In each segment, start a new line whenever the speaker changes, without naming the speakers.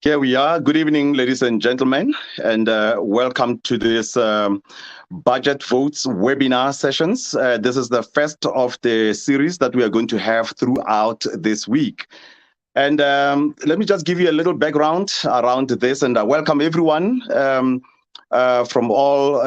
Here we are. Good evening, ladies and gentlemen, and welcome to this budget votes webinar sessions. This is the first of the series that we are going to have throughout this week. And let me just give you a little background around this, and welcome everyone from all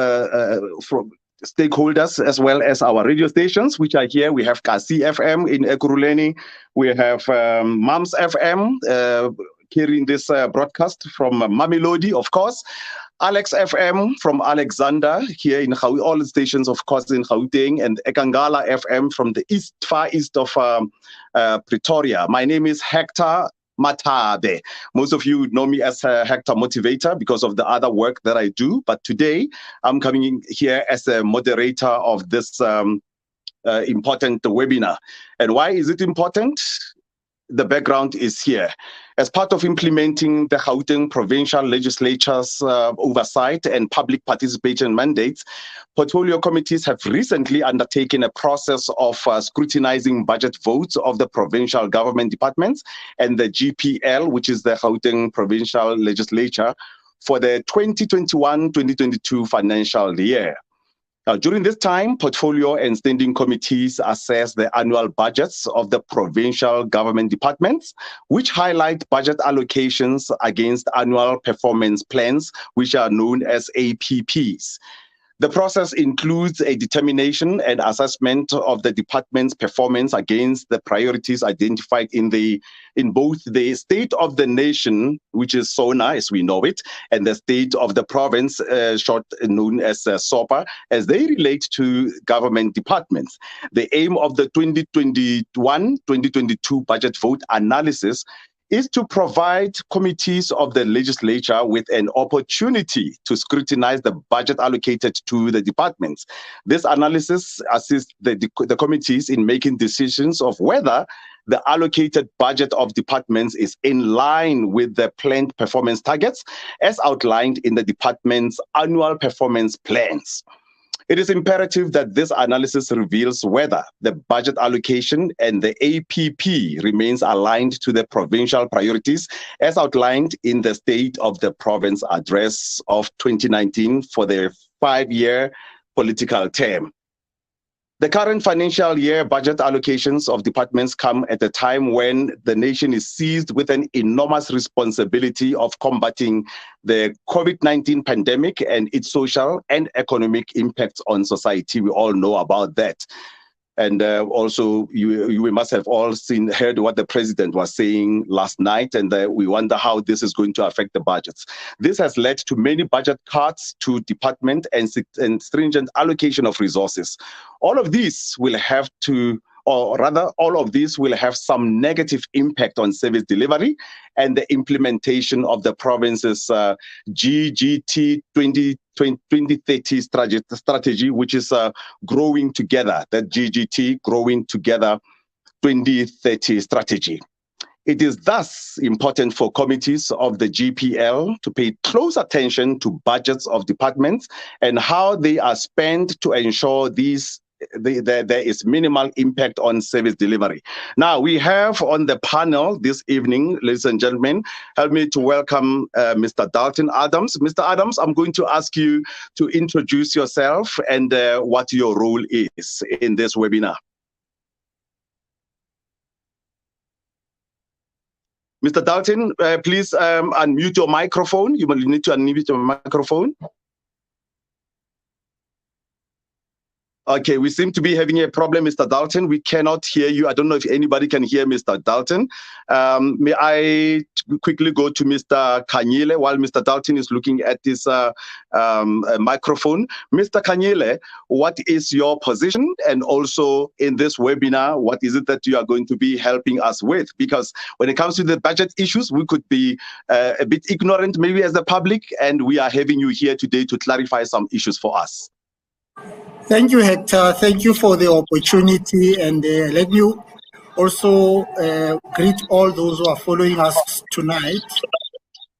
stakeholders, as well as our radio stations, which are here. We have Kasi FM in Ekurhuleni. We have Mams FM, carrying this broadcast from Mamelodi, of course. Alex FM from Alexander here in Gauteng, all the stations, of course, in Gauteng, and Ekangala FM from the far east of Pretoria. My name is Hector Matabe. Most of you know me as Hector Motivator because of the other work that I do. But today, I'm coming in here as a moderator of this important webinar. And why is it important? The background is here. As part of implementing the Gauteng Provincial Legislature's oversight and public participation mandates, portfolio committees have recently undertaken a process of scrutinizing budget votes of the Provincial Government Departments and the GPL, which is the Gauteng Provincial Legislature, for the 2021-2022 financial year. Now, during this time, portfolio and standing committees assess the annual budgets of the provincial government departments, which highlight budget allocations against annual performance plans, which are known as APPs. The process includes a determination and assessment of the department's performance against the priorities identified in both the state of the nation, which is SONA as we know it, and the state of the province, short known as SOPA, as they relate to government departments. The aim of the 2021-2022 budget vote analysis is to provide committees of the legislature with an opportunity to scrutinize the budget allocated to the departments. This analysis assists the committees in making decisions of whether the allocated budget of departments is in line with the planned performance targets as outlined in the department's annual performance plans. It is imperative that this analysis reveals whether the budget allocation and the APP remains aligned to the provincial priorities as outlined in the State of the Province Address of 2019 for the 5-year political term. The current financial year budget allocations of departments come at a time when the nation is seized with an enormous responsibility of combating the COVID-19 pandemic and its social and economic impacts on society. We all know about that. And also, you must have all heard what the president was saying last night, and we wonder how this is going to affect the budgets. This has led to many budget cuts to department and stringent allocation of resources. All of these will have to, or rather, all of these will have some negative impact on service delivery and the implementation of the province's GGT 2030 strategy, which is growing together, that GGT, growing together 2030 strategy. It is thus important for committees of the GPL to pay close attention to budgets of departments and how they are spent to ensure there is minimal impact on service delivery. Now, we have on the panel this evening, ladies and gentlemen, help me to welcome Mr. Dalton Adams. Mr. Adams, I'm going to ask you to introduce yourself and what your role is in this webinar. Mr. Dalton, please unmute your microphone. You will need to unmute your microphone. Okay, we seem to be having a problem, Mr. Dalton. We cannot hear you. I don't know if anybody can hear Mr. Dalton. May I quickly go to Mr. Kanyile while Mr. Dalton is looking at this microphone. Mr. Kanyile, what is your position? And also in this webinar, what is it that you are going to be helping us with? Because when it comes to the budget issues, we could be a bit ignorant maybe as the public, and we are having you here today to clarify some issues for us.
Thank you, Hector. Thank you for the opportunity, and let me also greet all those who are following us tonight.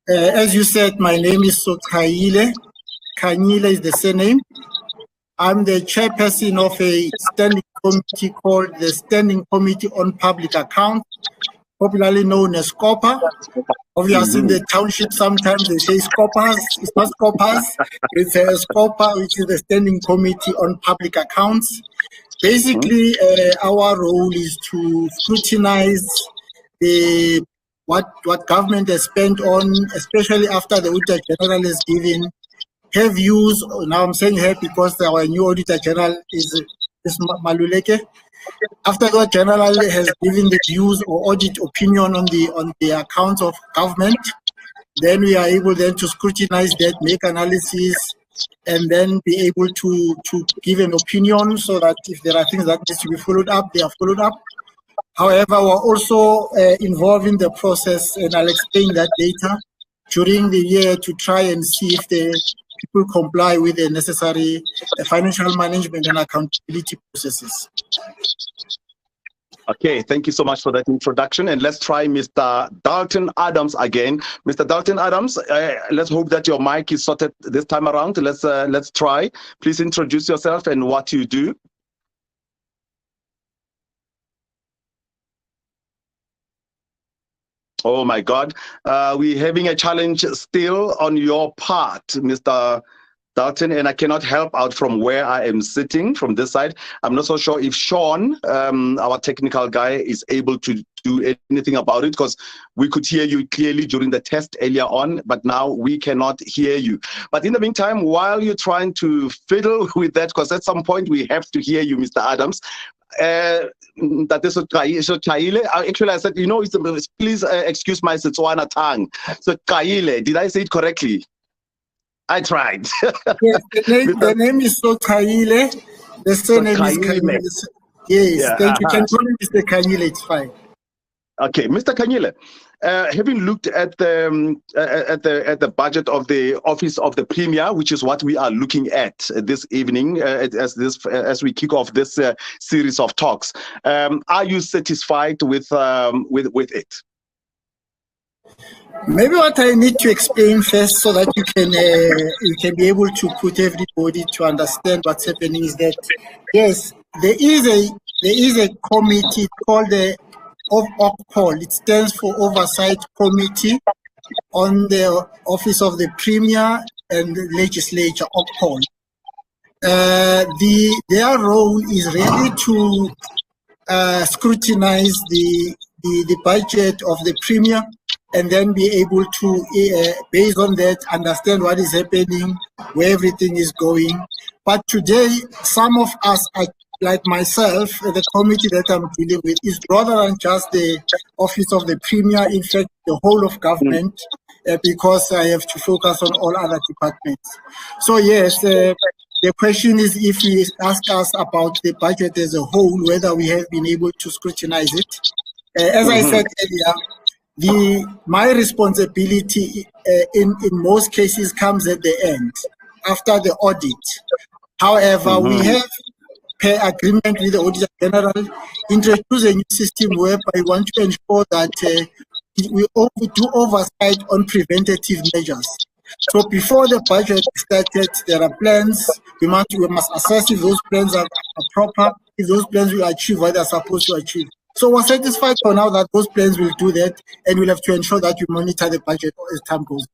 As you said, my name is Kanyile. Kanyile is the surname. I'm the chairperson of a standing committee called the Standing Committee on Public Accounts, popularly known as SOPA. Obviously, in the township, sometimes they say SCOPAs. It's not SCOPAs. It's a SOPA, which is the Standing Committee on Public Accounts. Basically, our role is to scrutinize what government has spent on, especially after the Auditor General has given her views. Now I'm saying her because our new Auditor General is Maluleke. After the General has given the views or audit opinion on the accounts of government, then we are able then to scrutinize that, make analysis, and then be able to give an opinion so that if there are things that need to be followed up, they are followed up. However, we're also involved in the process, and I'll explain that later, during the year to try and see if the people comply with the necessary financial management and accountability processes.
Okay, thank you so much for that introduction. And let's try Mr. Dalton Adams again. Mr. Dalton Adams, let's hope that your mic is sorted this time around. Let's try. Please introduce yourself and what you do. Oh my God, we're having a challenge still on your part, Mr. Dalton, and I cannot help out from where I am sitting from this side. I'm not so sure if Sean, our technical guy, is able to do anything about it, because we could hear you clearly during the test earlier on, but now we cannot hear you. But in the meantime, while you're trying to fiddle with that, because at some point we have to hear you, Mr. Adams, that is actually I said, you know, please excuse my Setswana tongue. So Kaile, did I say it correctly? I tried.
Yes, the name is so Kaile. The surname is Kaile. Yes, yeah. Thank you. Can call me Mr. Kaile, it's fine.
Okay, Mr. Kanyile, having looked at the budget of the Office of the Premier, which is what we are looking at this evening as we kick off this series of talks, are you satisfied with it?
Maybe what I need to explain first, so that you can be able to put everybody to understand what's happening, is that yes, there is a committee called the OPCOL. It stands for Oversight Committee on the Office of the Premier and the Legislature, OPCOL. Their role is really to scrutinize the budget of the Premier, and then be able to, based on that, understand what is happening, where everything is going. But today, some of us, like myself, the committee that I'm dealing with, is rather than just the Office of the Premier, in fact, the whole of government, because I have to focus on all other departments. So yes, the question is, if you ask us about the budget as a whole, whether we have been able to scrutinize it. As I said earlier, my responsibility in most cases comes at the end, after the audit. However, we have, per agreement with the Auditor General, introduced a new system whereby we want to ensure that we do oversight on preventative measures. So before the budget is started, there are plans. We must assess if those plans are proper, if those plans will achieve what they're supposed to achieve. So we're satisfied for now that those plans will do that, and we'll have to ensure that we monitor the budget as time goes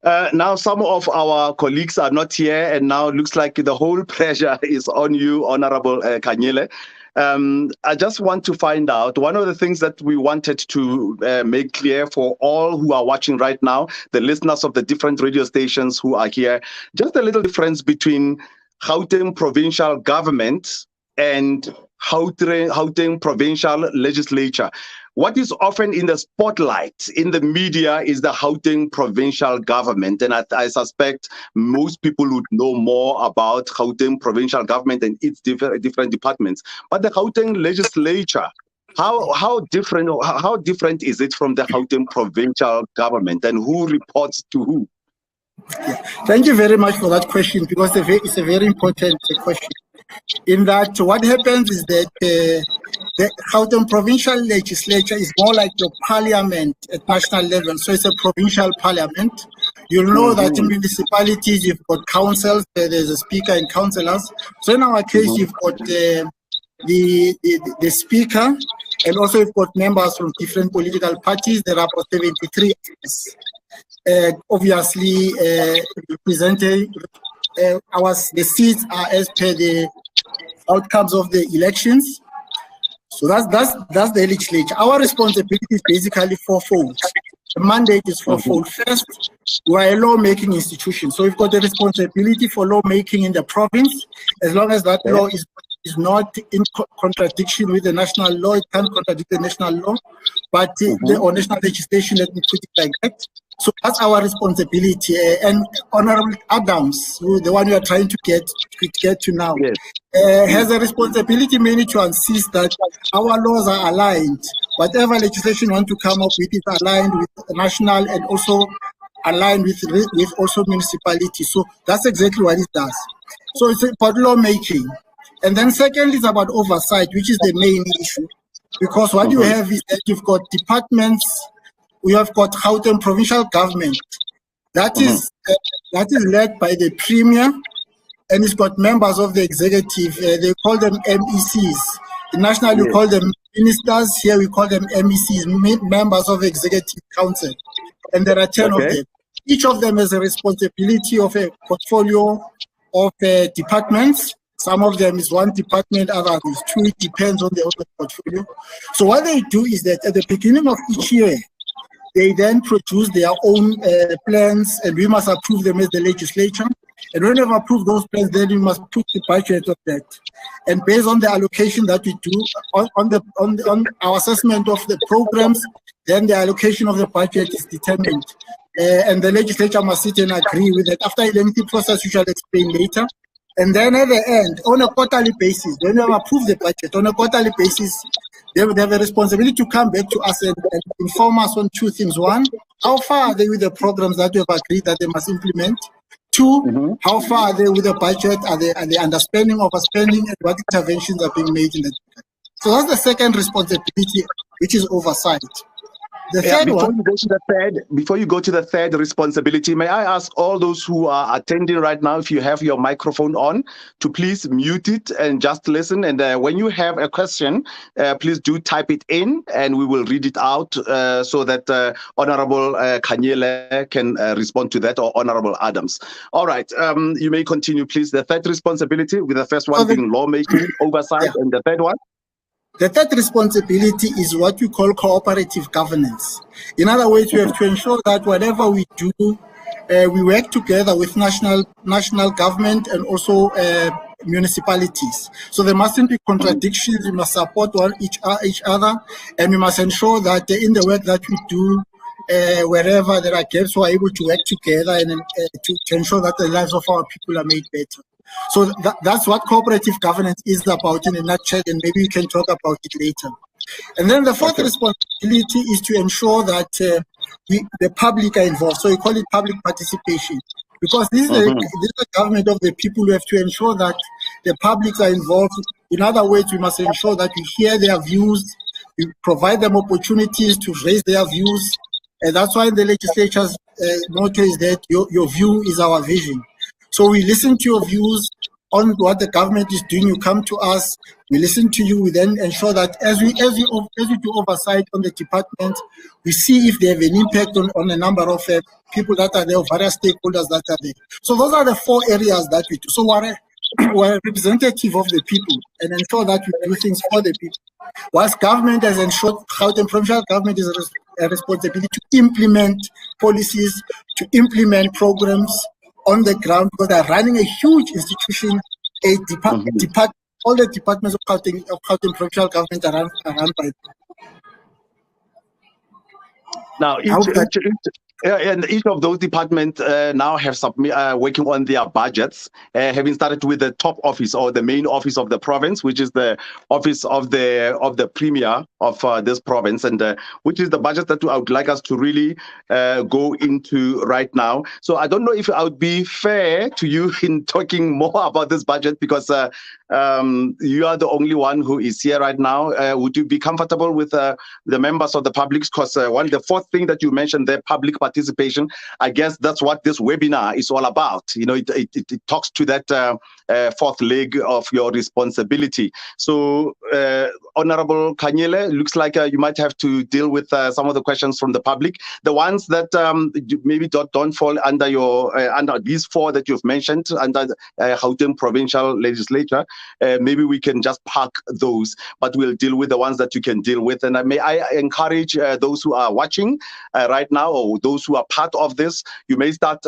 on.
Now, some of our colleagues are not here, and now it looks like the whole pressure is on you, Honorable Kanyile. I just want to find out, one of the things that we wanted to make clear for all who are watching right now, the listeners of the different radio stations who are here, just a little difference between Gauteng Provincial Government and Gauteng Provincial Legislature. What is often in the spotlight in the media is the Gauteng Provincial Government, and I suspect most people would know more about Gauteng Provincial Government and its different departments. But the Gauteng Legislature, how different is it from the Gauteng Provincial Government, and who reports to who?
Thank you very much for that question, because it's a very important question. In that, what happens is that the Gauteng Provincial Legislature is more like your parliament at national level. So it's a provincial parliament. You'll know that in municipalities, you've got councils, there's a speaker and councillors. So in our case, you've got the speaker, And also we've got members from different political parties. There are about 73 obviously representing the seats are as per the outcomes of the elections. So that's the legislature. Our responsibility is basically fourfold. The mandate is fourfold. First, we are a law-making institution. So we've got the responsibility for law-making in the province. As long as that law is not in contradiction with the national law, it can't contradict the national law, but or national legislation, let me put it like that. So that's our responsibility. And Honorable Adams, the one you are trying to get to now, has a responsibility mainly to insist that our laws are aligned. Whatever legislation you want to come up with is aligned with the national and also aligned with also municipality. So that's exactly what it does. So it's about lawmaking. And then second is about oversight, which is the main issue. Because what you have is that you've got departments. We have got Gauteng Provincial Government. That is led by the Premier, and it's got members of the executive. They call them MECs. Nationally, we call them ministers. Here we call them MECs, members of the Executive Council. And there are 10 of them. Each of them has a responsibility of a portfolio of departments. Some of them is one department, others is two. It depends on the other portfolio. So what they do is that at the beginning of each year, they then produce their own plans, and we must approve them as the legislature. And when we approve those plans, then we must put the budget of that. And based on the allocation that we do, on our assessment of the programs, then the allocation of the budget is determined. And the legislature must sit and agree with it. After a lengthy process, we shall explain later. And then at the end, on a quarterly basis, when we approve the budget, on a quarterly basis, they would have a responsibility to come back to us and inform us on two things. One, how far are they with the programs that we have agreed that they must implement? Two, how far are they with the budget? Are they underspending, overspending, and what interventions are being made in the budget? So that's the second responsibility, which is oversight. The third
before you go to the third responsibility, may I ask all those who are attending right now, if you have your microphone on, to please mute it and just listen. And when you have a question, please do type it in and we will read it out so that Honorable Kanyele can respond to that, or Honorable Adams. All right, you may continue, please. The third responsibility, with the first one being lawmaking, oversight, and the third one?
The third responsibility is what we call cooperative governance. In other words, we have to ensure that whatever we do, we work together with national government and also municipalities. So there mustn't be contradictions. We must support each other, and we must ensure that in the work that we do, wherever there are gaps, we are able to work together and to ensure that the lives of our people are made better. So that's what cooperative governance is about in a nutshell, and maybe we can talk about it later. And then the fourth responsibility is to ensure that the public are involved. So we call it public participation, because this is the government of the people. We have to ensure that the public are involved. In other words, we must ensure that we hear their views, we provide them opportunities to raise their views. And that's why the legislature's motto is that your view is our vision. So we listen to your views on what the government is doing. You come to us, we listen to you. We then ensure that as we do oversight on the department, we see if they have an impact on a number of people that are there, various stakeholders that are there. So those are the four areas that we do. So we're a representative of the people and ensure that we do things for the people. Whilst government has ensured, Gauteng Provincial Government is a responsibility to implement policies, to implement programs on the ground, because they're running a huge institution, all the departments of Gauteng Provincial Government are run by them.
Now, each of those departments now have working on their budgets, having started with the top office or the main office of the province, which is the office of the premier of this province, and which is the budget that I would like us to really go into right now. So I don't know if I would be fair to you in talking more about this budget, because you are the only one who is here right now. Would you be comfortable with the members of the public? Because the fourth thing that you mentioned, the public participation, I guess that's what this webinar is all about. You know, it talks to that fourth leg of your responsibility. So, Honorable Kanyele, looks like you might have to deal with some of the questions from the public. The ones that maybe don't fall under your under these four that you've mentioned under Gauteng Provincial Legislature, maybe we can just park those, but we'll deal with the ones that you can deal with. And I encourage those who are watching right now, or those who are part of this, you may start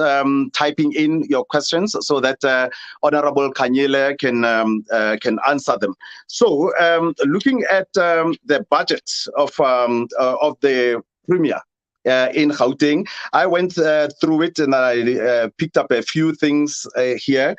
typing in your questions so that Honorable Kanyele can answer them. So, looking at the budget of the Premier in Gauteng, I went through it and I picked up a few things here.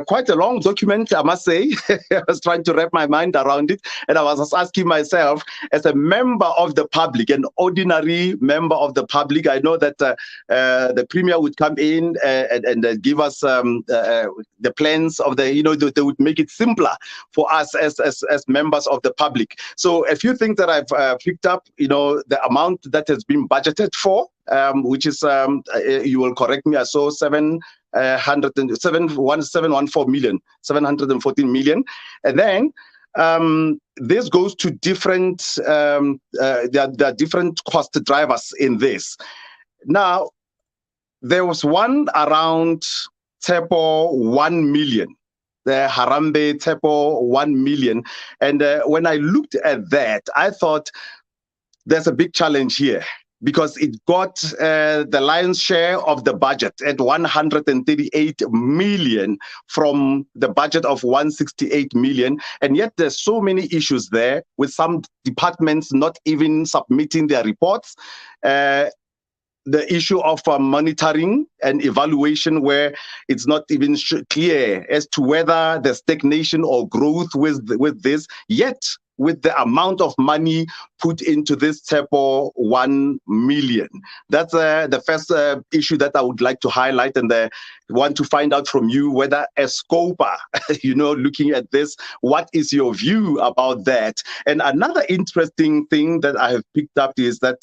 Quite a long document, I must say. I was trying to wrap my mind around it, and I was just asking myself, as a member of the public, an ordinary member of the public, I know that the Premier would come in and give us the plans of the, they would make it simpler for us as members of the public. So a few things that I've picked up, the amount that has been budgeted for, which is, you will correct me, I saw 714 million, 714 million. And then this goes to different, there are different cost drivers in this. Now, there was one around Tepo 1 million, the Harambe Tepo 1 million. And when I looked at that, I thought there's a big challenge here, because it got the lion's share of the budget at 138 million from the budget of 168 million. And yet there's so many issues there, with some departments not even submitting their reports. The issue of monitoring and evaluation, where it's not even clear as to whether there's stagnation or growth with this, yet with the amount of money put into this Tepo 1 million. That's the first issue that I would like to highlight, and want to find out from you whether as SOPA, looking at this, what is your view about that? And another interesting thing that I have picked up is that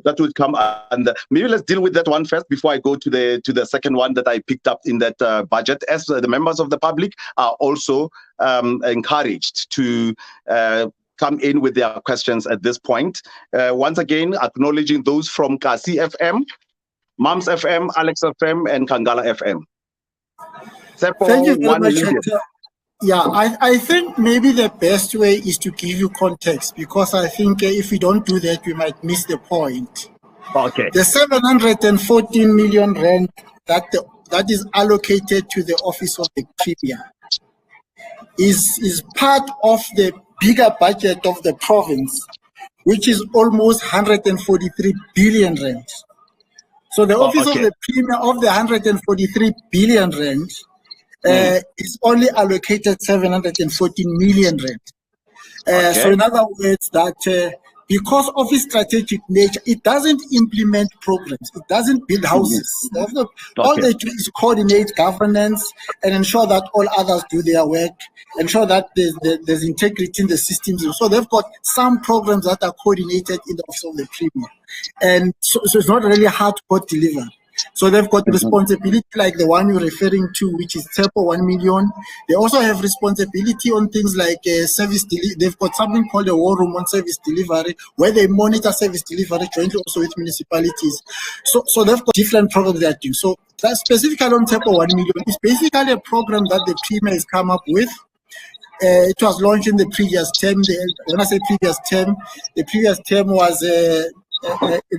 that would come, and maybe let's deal with that one first before I go to the second one that I picked up in that budget, as the members of the public are also encouraged to come in with their questions at this point. Once again, acknowledging those from Kasi FM, Mams FM, Alex FM, and Kangala FM.
Thank you very much, Hector. Yeah, I think maybe the best way is to give you context, because I think if we don't do that, we might miss the point.
Okay.
The 714 million rand that is allocated to the office of the Premier is part of the bigger budget of the province, which is almost 143 billion rand. So the office of the Premier of the 143 billion rand is only allocated 714 million rand. So in other words, that because of its strategic nature, it doesn't implement programs, it doesn't build houses. All they do is coordinate governance and ensure that all others do their work, ensure that there's integrity in the systems. So they've got some programs that are coordinated in the office of the Premier. And so it's not really hard to deliver. So they've got responsibility like the one you're referring to, which is Tepo 1 million. They also have responsibility on things like service delivery. They've got something called a war room on service delivery, where they monitor service delivery jointly also with municipalities. So they've got different programs they are doing. So that specifically on Tepo 1 million is basically a program that the Premier has come up with. It was launched in the previous term. When I say previous term, the previous term was in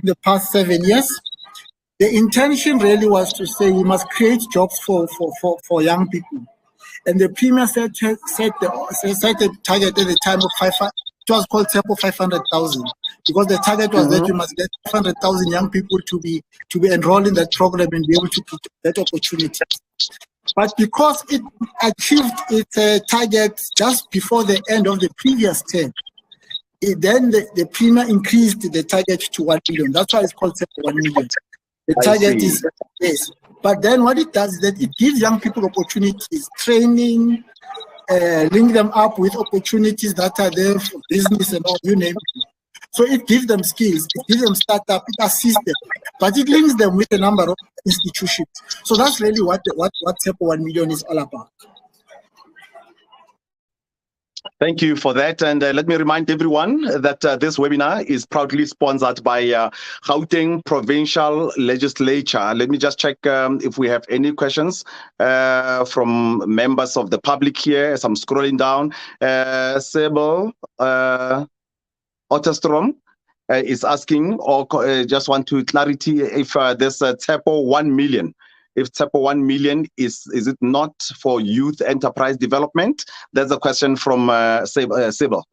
the past 7 years. The intention really was to say we must create jobs for young people. And the Premier set a target at the time of 500. It was called Tepo 500,000, because the target was that you must get 500,000 young people to be enrolled in that program and be able to get that opportunity. But because it achieved its target just before the end of the previous term, then the Premier increased the target to 1 million. That's why it's called Tepo 1 million. The target is yes. But then what it does is that it gives young people opportunities, training, link them up with opportunities that are there for business and all, you name it. So it gives them skills, it gives them startup, it assists them, but it links them with a number of institutions. So that's really what Tepo 1 million is all about.
Thank you for that. And let me remind everyone that this webinar is proudly sponsored by Gauteng Provincial Legislature. Let me just check if we have any questions from members of the public here as I'm scrolling down. Sable Otterstrom is asking, or just want to clarity if there's a TEPO 1 million. If TEPO 1 million is it not for youth enterprise development? There's a question from Sable.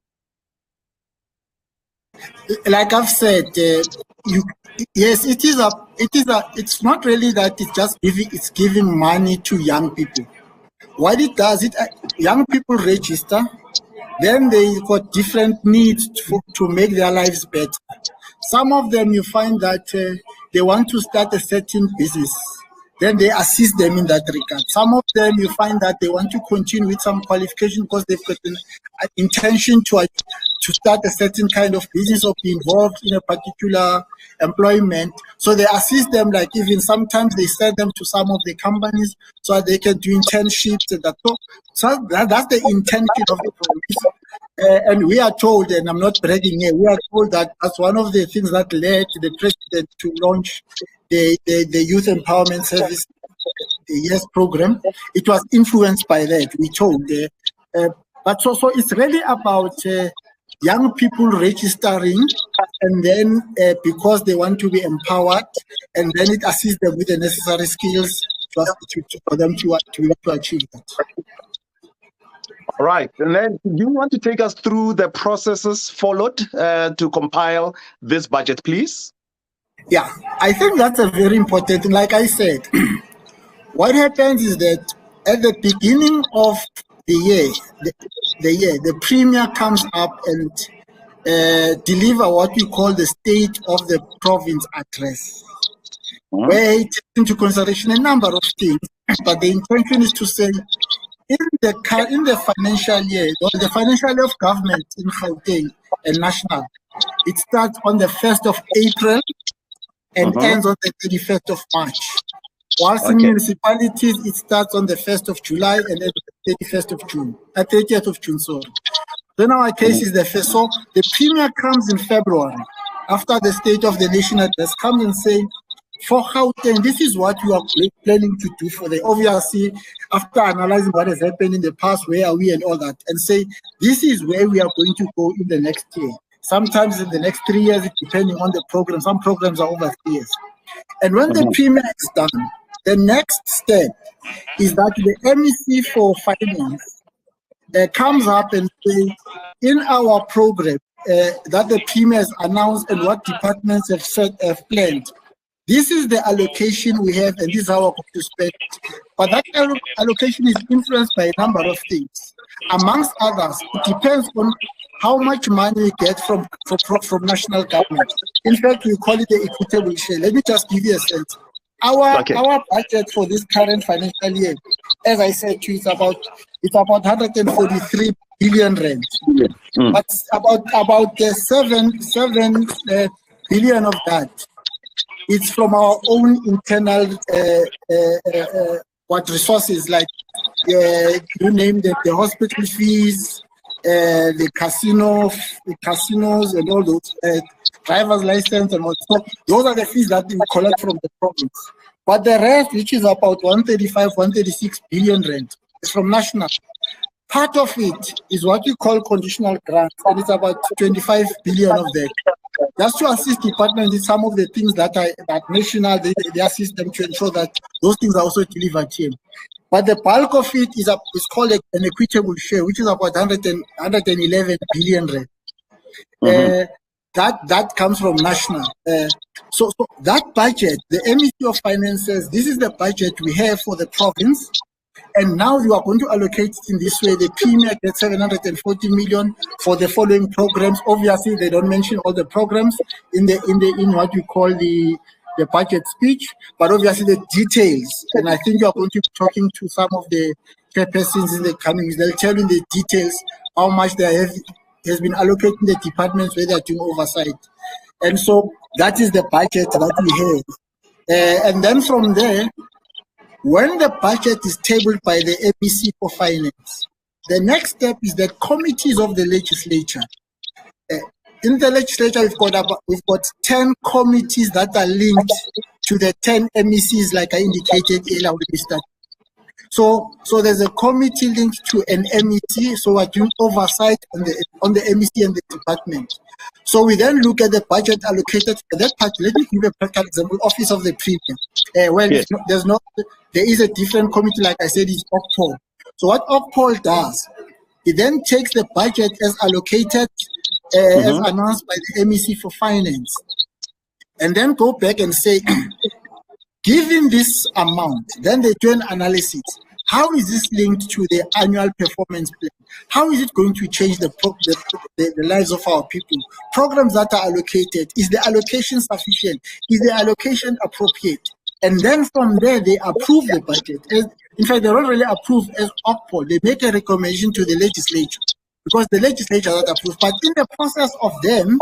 Like I've said, yes, it is. It's not really that it's just giving money to young people. What it does, young people register, then they got different needs to make their lives better. Some of them you find that they want to start a certain business. Then they assist them in that regard. Some of them you find that they want to continue with some qualification because they've got an intention to start a certain kind of business or be involved in a particular employment. So they assist them, like even sometimes they send them to some of the companies so that they can do internships and that. So that's the intention of the program. And we are told, and I'm not bragging here, we are told that that's one of the things that led the president to launch the Youth Empowerment Service, the YES program. It was influenced by that, we told. But so it's really about young people registering, and then because they want to be empowered, and then it assists them with the necessary skills for them to achieve that.
All right. And then do you want to take us through the processes followed to compile this budget, please?
Yeah, I think that's a very important thing. Like I said, what happens is that at the beginning of the year, the premier comes up and deliver what we call the State of the Province Address, where it takes into consideration a number of things, but the intention is to say, in the financial year, or the financial year of government in Gauteng and national, it starts on the 1st of April and ends on the 31st of March. Whilst in municipalities, it starts on the 1st of July and ends on the 31st of June, 30th of June, sorry. So in our case is the first. So the premier comes in February, after the State of the Nation address, comes and says, for Gauteng, this is what you are planning to do for the, obviously, after analyzing what has happened in the past, where are we and all that, and say, this is where we are going to go in the next year. Sometimes in the next 3 years, depending on the program. Some programs are over 3 years. And when the premier is done, the next step is that the MEC for Finance comes up and says, in our program that the premier has announced and what departments have planned, this is the allocation we have, and this is how we're going to spend. But that allocation is influenced by a number of things. Amongst others, it depends on how much money we get from national government. In fact, we call it the equitable share. Let me just give you a sense. Our budget for this current financial year, as I said to you, it's about 143 billion rand. But about 7 billion of that, it's from our own internal resources, like you name the hospital fees, the casinos and all those, driver's license and all. So those are the fees that we collect from the province. But the rest, which is about 136 billion rand, is from national. Part of it is what we call conditional grants, and it's about 25 billion of that. Just to assist departments in some of the things that national, they assist them to ensure that those things are also delivered here. But the bulk of it is called an equitable share, which is about 111 billion rand. That comes from national. So that budget, the MEC of Finance says, this is the budget we have for the province, and now you are going to allocate it in this way. The premier gets 740 million for the following programs. Obviously, they don't mention all the programs in what you call the budget speech, but obviously the details. And I think you are going to be talking to some of the chairpersons in the coming weeks. They'll tell you the details, how much has been allocated in the departments where they are doing oversight. And so that is the budget that we have. And then from there, when the budget is tabled by the MEC for Finance, the next step is that committees of the legislature. In the legislature, we've got 10 committees that are linked to the 10 MECs, like I indicated earlier when we started. So there's a committee linked to an MEC, so we're doing oversight on the MEC and the department. So we then look at the budget allocated for that part. Let me give a practical example, Office of the Premier. Yes. There is a different committee, like I said, it's OCPOL. So what OCPOL does, it then takes the budget as allocated, as announced by the MEC for finance, and then go back and say, given this amount, then they do an analysis. How is this linked to the annual performance plan? How is it going to change the lives of our people? Programs that are allocated, is the allocation sufficient? Is the allocation appropriate? And then from there, they approve the budget. In fact, they don't really approve as OCPOL. They make a recommendation to the legislature, because the legislature that approves. But in the process of them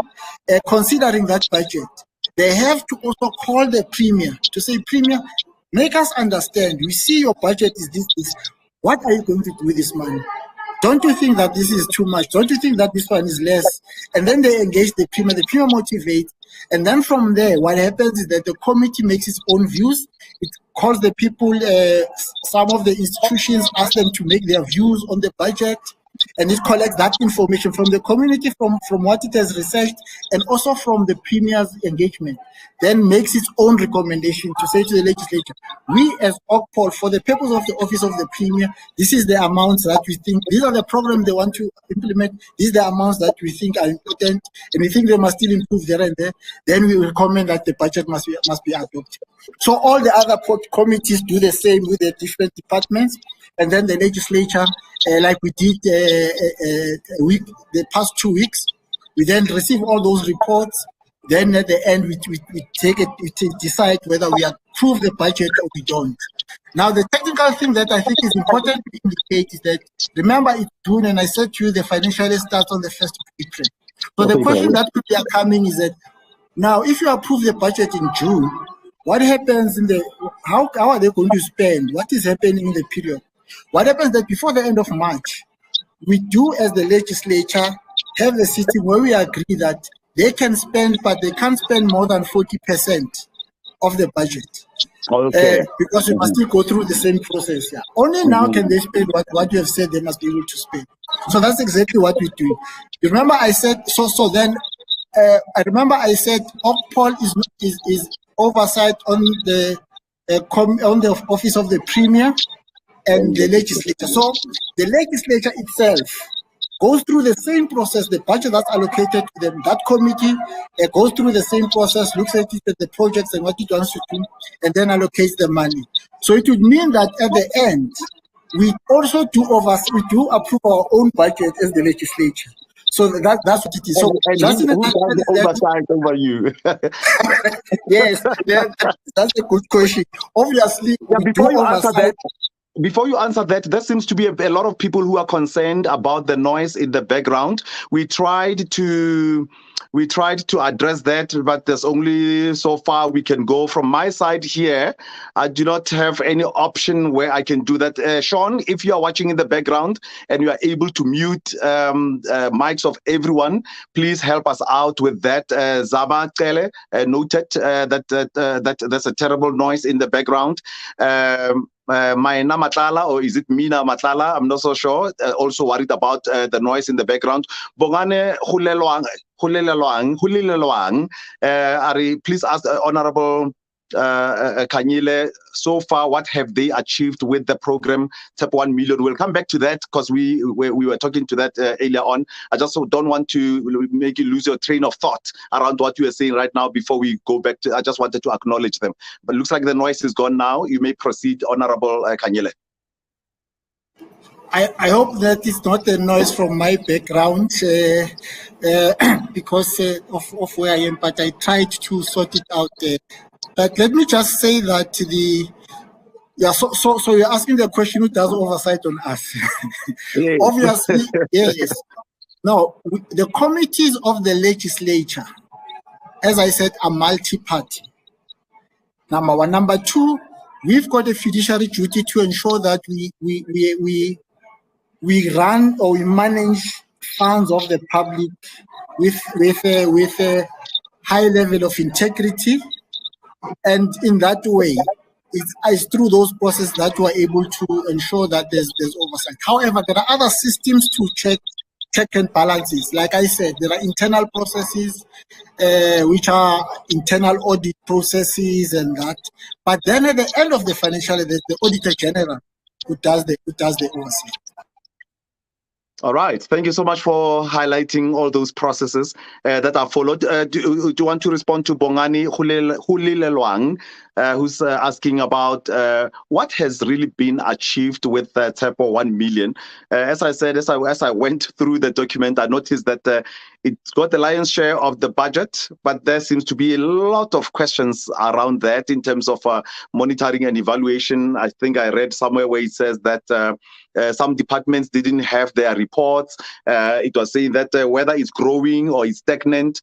considering that budget, they have to also call the Premier to say, Premier, make us understand. We see your budget is this. What are you going to do with this money? Don't you think that this is too much? Don't you think that this one is less? And then they engage the Premier. The Premier motivates. And then from there, what happens is that the committee makes its own views. It calls the people, some of the institutions, ask them to make their views on the budget. And it collects that information from the community, from what it has researched, and also from the Premier's engagement. Then makes its own recommendation to say to the legislature, we as OCPOL, for the purpose of the Office of the Premier, this is the amounts that we think, these are the programs they want to implement, these are the amounts that we think are important, and we think they must still improve there and there. Then we recommend that the budget must be adopted. So all the other committees do the same with the different departments, and then the legislature, like we did the past 2 weeks, we then receive all those reports. Then at the end, we take it, we decide whether we approve the budget or we don't. Now, the technical thing that I think is important to indicate is that, remember, it's June, and I said to you the financial year starts on the 1st of April. So the question that could be coming is that, now, if you approve the budget in June, what happens how are they going to spend? What is happening in the period? What happens that before the end of March, we do, as the legislature, have a sitting where we agree that they can spend, but they can't spend more than 40% of the budget. Okay. Because we must still go through the same process. Yeah. Only now can they spend what you have said they must be able to spend. So that's exactly what we do. You remember I said, I remember I said OCPOL is oversight on the Office of the Premier and the legislature. So the legislature itself goes through the same process. The budget that's allocated to them, that committee goes through the same process, looks at it, at the projects and what it wants to do, and then allocates the money. So it would mean that at the end, we also do approve our own budget as the legislature. So that's what it is. So just in
oversight over you.
Yes, that's a good question. Obviously,
before you answer that, there seems to be a lot of people who are concerned about the noise in the background. We tried to address that, but there's only so far we can go. From my side here, I do not have any option where I can do that. Sean, if you are watching in the background and you are able to mute mics of everyone, please help us out with that. Zaba Tele noted that there's a terrible noise in the background. Maina Matlala, or is it Mina Matlala? I'm not so sure. Also worried about the noise in the background. Bongane Hulelelwang, please ask Honorable Kanyile, so far, what have they achieved with the program Tap 1 million? We'll come back to that because we were talking to that earlier on. I just don't want to make you lose your train of thought around what you are saying right now before we go back to. I just wanted to acknowledge them. But it looks like the noise is gone now. You may proceed, Honorable Kanyile.
I hope that it's not a noise from my background because of where I am, but I tried to sort it out there. But let me just say that so you're asking the question, who does oversight on us? Yes. Obviously, yes. Now, the committees of the legislature, as I said, are multi-party. Number one. Number two, we've got a fiduciary duty to ensure that we we run or we manage funds of the public with a high level of integrity, and in that way, it's through those processes that we are able to ensure that there's oversight. However, there are other systems to check and balances. Like I said, there are internal processes, which are internal audit processes and that. But then at the end of the financial year, there's the Auditor General who does the oversight.
All right. Thank you so much for highlighting all those processes that are followed. Do you want to respond to Bongani Hulilelwang, who's asking about what has really been achieved with TEPO 1 million? As I said, as I went through the document, I noticed that it's got the lion's share of the budget, but there seems to be a lot of questions around that in terms of monitoring and evaluation. I think I read somewhere where it says that some departments didn't have their reports. It was saying that whether it's growing or it's stagnant,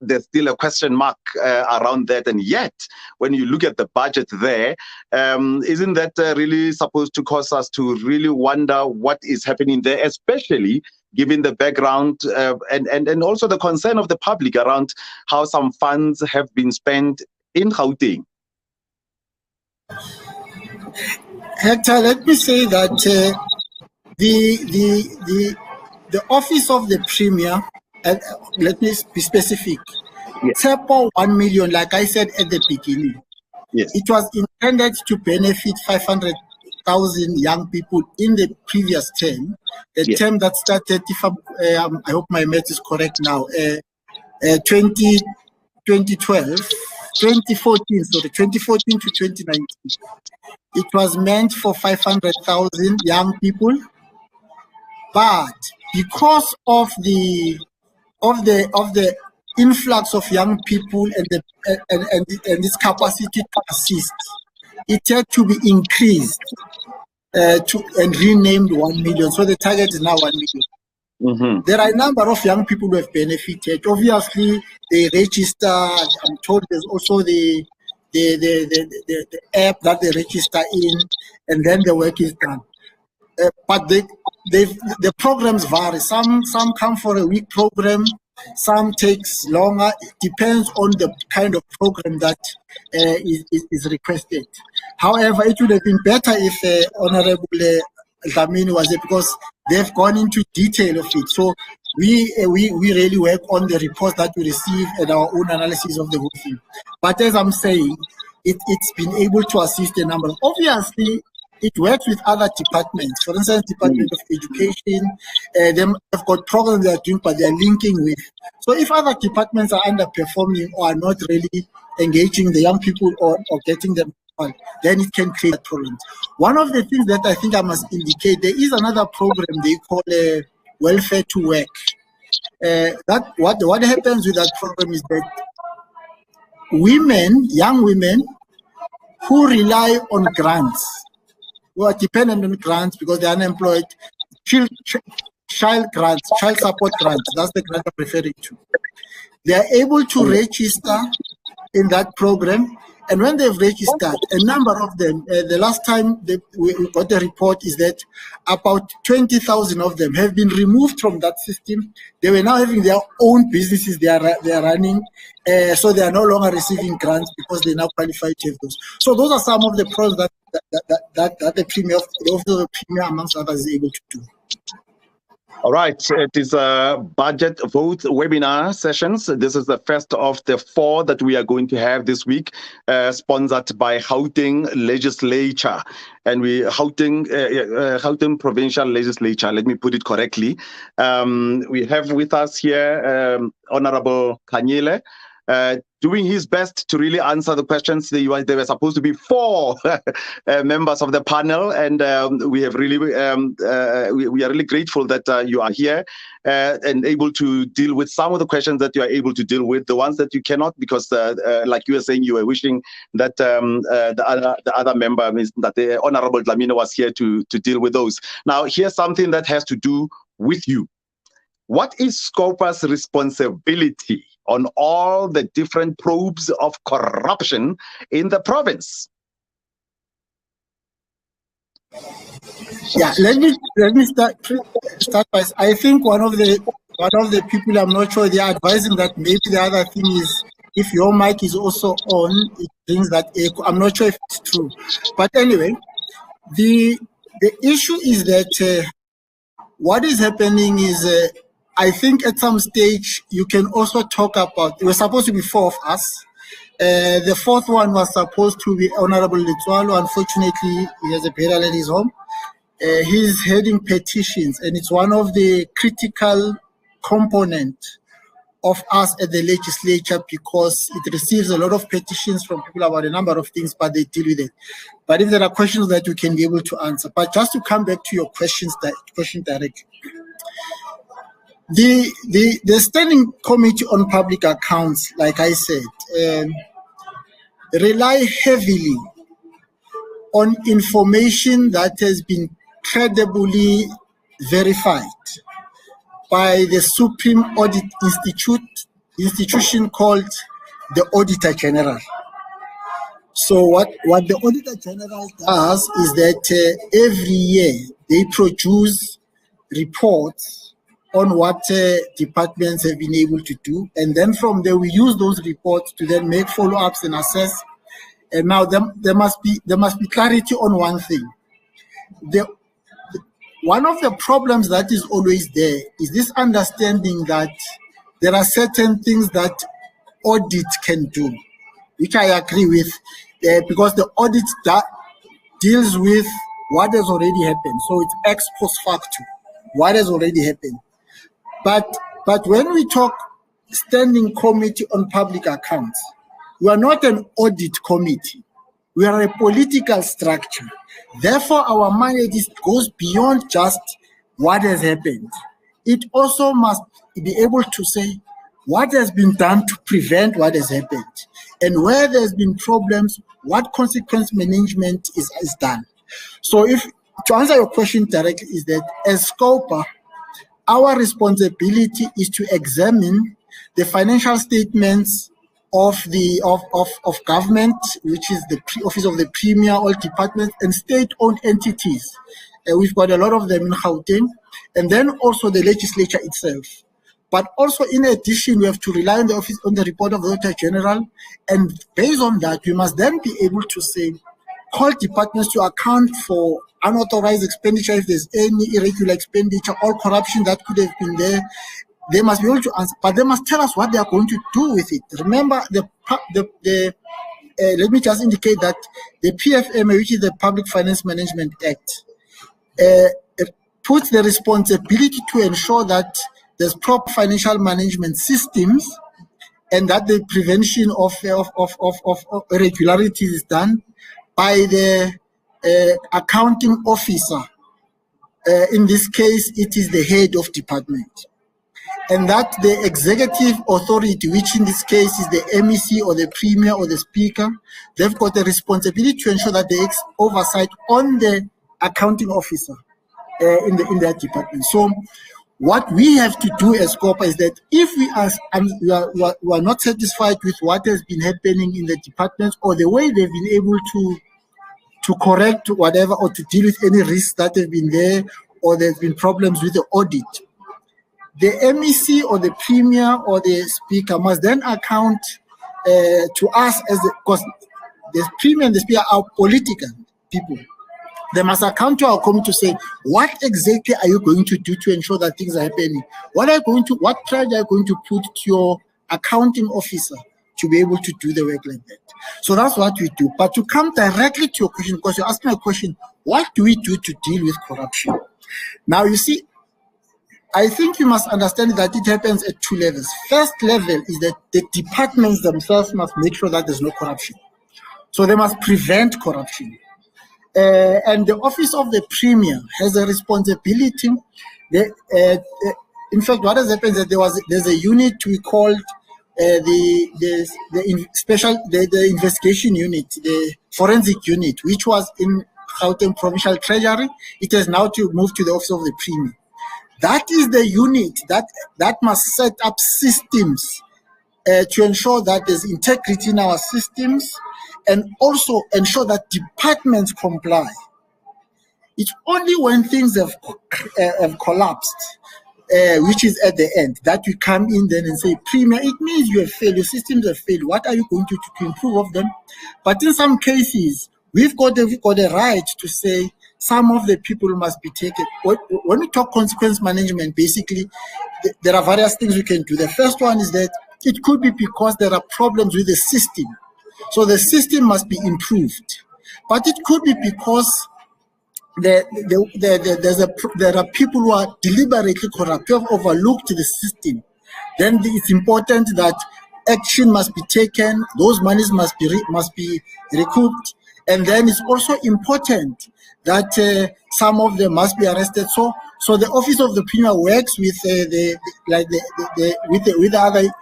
there's still a question mark around that. And yet, when you look at the budget there, isn't that really supposed to cause us to really wonder what is happening there, especially given the background and also the concern of the public around how some funds have been spent in Gauteng?
Hector, let me say that the office of the Premier, let me be specific, TEPO 1 million, like I said at the beginning,
yes,
it was intended to benefit 500,000 young people in the previous term, term that started, if I hope my math is correct now, 2014 to 2019. It was meant for 500,000 young people, but because of the influx of young people and its capacity to assist, it had to be increased and renamed 1 million. So the target is now 1 million. Mm-hmm. There are a number of young people who have benefited. Obviously, they register. I'm told there's also the app that they register in, and then the work is done. But the programs vary. Some come for a week program, some takes longer. It depends on the kind of program that is requested. However, it would have been better if Honorable Dlamini was there, because they've gone into detail of it. So we really work on the reports that we receive and our own analysis of the whole thing. But as I'm saying, it's been able to assist a number. Obviously, it works with other departments. For instance, Department of Education, they've got programs they are doing, but they're linking with. So if other departments are underperforming or are not really engaging the young people or getting them on, then it can create problems. One of the things that I think I must indicate, there is another program they call Welfare to Work. That what happens with that program is that young women who rely on grants, who are dependent on grants because they're unemployed, child support grants, that's the grant I'm referring to. They are able to register in that program, and when they've registered, a number of them, the last time we got the report is that about 20,000 of them have been removed from that system. They were now having their own businesses they are running, so they are no longer receiving grants because they now qualify to have those. So those are some of the pros that the Premier, amongst others, is able to do.
All right, it is a budget vote webinar sessions. This is the first of the 4 that we are going to have this week, sponsored by Gauteng Legislature. And Gauteng Provincial Legislature, let me put it correctly. We have with us here Honorable Kanyile, doing his best to really answer the questions. There were supposed to be 4 members of the panel, and we are really grateful that you are here and able to deal with some of the questions that you are able to deal with. The ones that you cannot, because like you were saying, you were wishing that the other member, that the Honorable Dlamini was here to deal with those. Now, here's something that has to do with you. What is SCOPA's responsibility on all the different probes of corruption in the province?
Yeah, let me start by. I think one of the people, I'm not sure, they are advising that maybe the other thing is if your mic is also on, it brings that echo. I'm not sure if it's true, but anyway, the issue is that what is happening is I think at some stage you can also talk about. There were supposed to be 4 of us. The 4th one was supposed to be Honorable Letswalo. Unfortunately, he has a burial at his home. He's heading petitions, and it's one of the critical components of us at the legislature because it receives a lot of petitions from people about a number of things, but they deal with it. But if there are questions that you can be able to answer, but just to come back to your question directly. The Standing Committee on Public Accounts, like I said, rely heavily on information that has been credibly verified by the Supreme Audit institution called the Auditor General. So what the Auditor General does is that every year they produce reports on what departments have been able to do, and then from there we use those reports to then make follow-ups and assess. And now there must be clarity on one thing. One of the problems that is always there is this understanding that there are certain things that audit can do, which I agree with, because the audit deals with what has already happened. So it's ex post facto, what has already happened. But when we talk Standing Committee on Public Accounts, we are not an audit committee. We are a political structure. Therefore, our mandate goes beyond just what has happened. It also must be able to say what has been done to prevent what has happened. And where there's been problems, what consequence management is done. So to answer your question directly is that as SOPA, our responsibility is to examine the financial statements of government, which is the office of the Premier, all departments, and state-owned entities. We've got a lot of them in Gauteng, and then also the legislature itself. But also, in addition, we have to rely on the report of the Auditor General, and based on that, we must then be able to say, call departments to account for unauthorized expenditure, if there's any irregular expenditure or corruption that could have been there. They must be able to answer, but they must tell us what they are going to do with it. Remember, let me just indicate that the PFMA, which is the Public Finance Management Act, it puts the responsibility to ensure that there's proper financial management systems and that the prevention of irregularities is done by the accounting officer. In this case, it is the head of department. And that the executive authority, which in this case is the MEC or the Premier or the Speaker, they've got the responsibility to ensure that there is oversight on the accounting officer in that department. So what we have to do as SOPA is that if we are not satisfied with what has been happening in the departments or the way they've been able to correct whatever or to deal with any risks that have been there, or there's been problems with the audit, the MEC or the Premier or the Speaker must then account to us because the Premier and the Speaker are political people. They must account to our committee to say, what exactly are you going to do to ensure that things are happening? What charge are you going to put to your accounting officer to be able to do the work like that? So that's what we do. But to come directly to your question, because you're asking a question, what do we do to deal with corruption? Now, you see, I think you must understand that it happens at 2 levels. First level is that the departments themselves must make sure that there's no corruption. So they must prevent corruption. And the office of the Premier has a responsibility. In fact, what has happened is that there's a unit we called the investigation unit, the forensic unit, which was in Gauteng Provincial Treasury. It has now moved to the office of the Premier. That is the unit that must set up systems to ensure that there's integrity in our systems and also ensure that departments comply. It's only when things have collapsed, which is at the end, that we come in then and say, Premier, it means you have failed, your systems have failed. What are you going to improve of them? But in some cases, we've got a right to say some of the people must be taken. When we talk consequence management, basically, there are various things we can do. The first one is that it could be because there are problems with the system. So the system must be improved. But it could be because there are people who are deliberately corrupt, who have overlooked the system. Then it's important that action must be taken. Those monies must be recouped, and then it's also important that some of them must be arrested. So the office of the Premier works with with other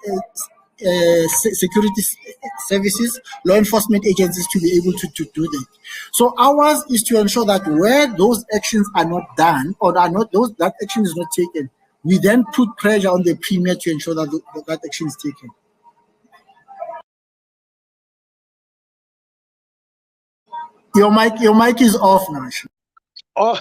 security services, law enforcement agencies to be able to do that. So ours is to ensure that where those actions are not done or that action is not taken, we then put pressure on the Premier to ensure that that action is taken. Your mic is off now.
Oh,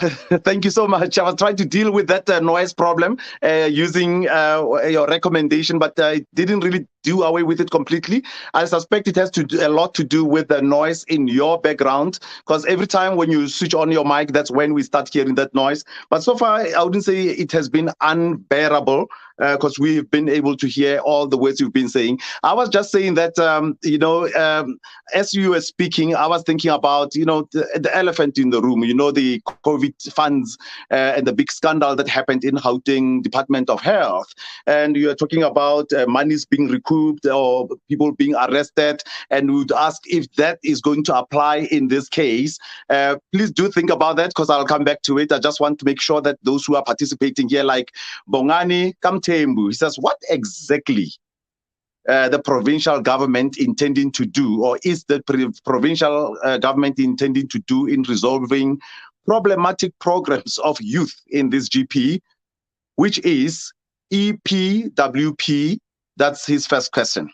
thank you so much. I was trying to deal with that noise problem using your recommendation, but I didn't really do away with it completely. I suspect it has a lot to do with the noise in your background, because every time when you switch on your mic, that's when we start hearing that noise. But so far, I wouldn't say it has been unbearable, because we've been able to hear all the words you've been saying. I was just saying that, as you were speaking, I was thinking about, the elephant in the room, the COVID funds and the big scandal that happened in Gauteng Department of Health. And you're talking about monies being recouped or people being arrested. And we would ask if that is going to apply in this case. Please do think about that, because I'll come back to it. I just want to make sure that those who are participating here, like Bongani Kamtembu, he says, what exactly the provincial government intending to do, or is the provincial government intending to do in resolving problematic programs of youth in this GP, which is EPWP? That's his first question.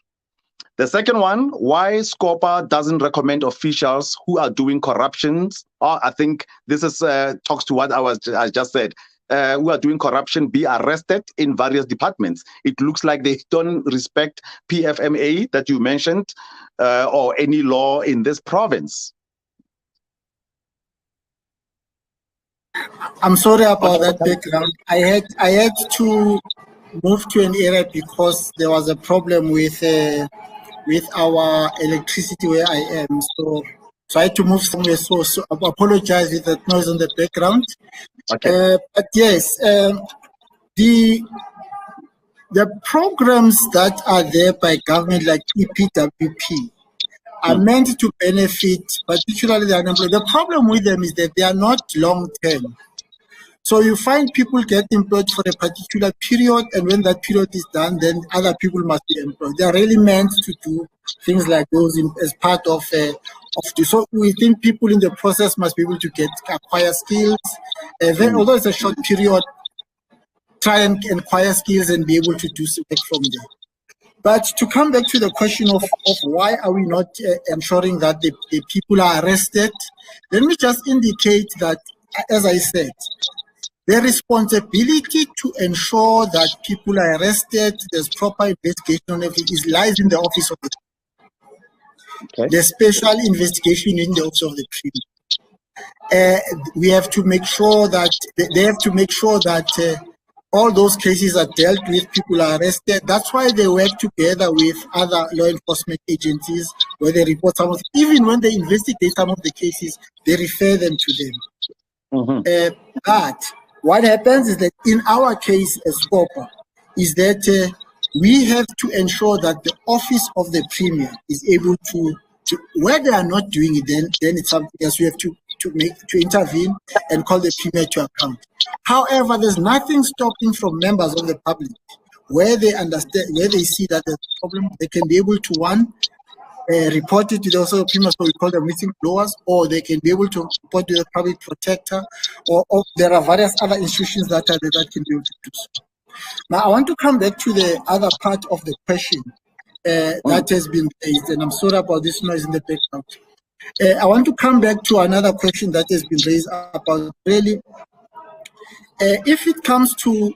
The second one, why SOPA doesn't recommend officials who are doing corruptions, or I think this is talks to what I just said, who are doing corruption be arrested in various departments. It looks like they don't respect PFMA that you mentioned, or any law in this province.
I'm sorry about that background. I had to move to an area because there was a problem with our electricity where I am. So I had to move somewhere. So I apologize with that noise on the background.
Okay.
But yes, the programs that are there by government, like EPWP, are meant to benefit particularly the unemployed. The problem with them is that they are not long term. So you find people get employed for a particular period, and when that period is done, then other people must be employed. They are really meant to do things like those as part of so we think people in the process must be able to acquire skills. Although it's a short period, try and acquire skills and be able to do work from there. But to come back to the question of why are we not ensuring that the people are arrested, let me just indicate that, as I said, the responsibility to ensure that people are arrested, there's proper investigation on everything, lies in the office of the special investigation in the office of the Premier. We have to make sure that they have to make sure that all those cases are dealt with, people are arrested. That's why they work together with other law enforcement agencies, where they report even when they investigate some of the cases, they refer them to them. But what happens is that in our case as SOPA, is that we have to ensure that the office of the Premier is able to where they are not doing it, then it's something else. We have to intervene and call the Premier to account. However, there's nothing stopping from members of the public, where they understand, where they see that there's a problem, they can be able to report it to the office of the Premier, so we call them whistleblowers, or they can be able to report to the public protector, or there are various other institutions that can be able to do so. Now, I want to come back to the other part of the question that has been raised, and I'm sorry about this noise in the background. I want to come back to another question that has been raised about really, if it comes to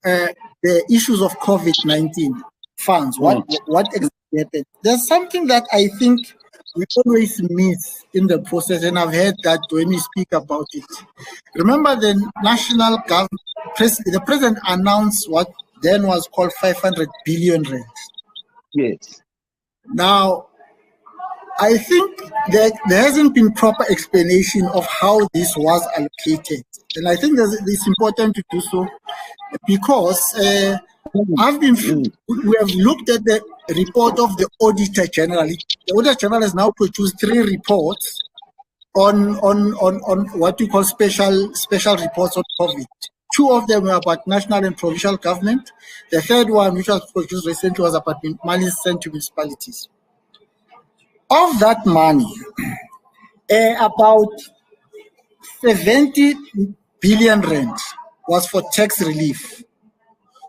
the issues of COVID-19 funds, what exactly happened? There's something that I think we always miss in the process, and I've heard that when we speak about it. Remember, the national government, the president announced what then was called 500 billion rand.
Yes.
Now, I think that there hasn't been proper explanation of how this was allocated. And I think that it's important to do so because we have looked at the report of the Auditor General. The Auditor General has now produced 3 reports on what we call special reports on COVID. 2 of them were about national and provincial government. The third one, which was produced recently, was about money sent to municipalities. Of that money, about 70 billion rand was for tax relief.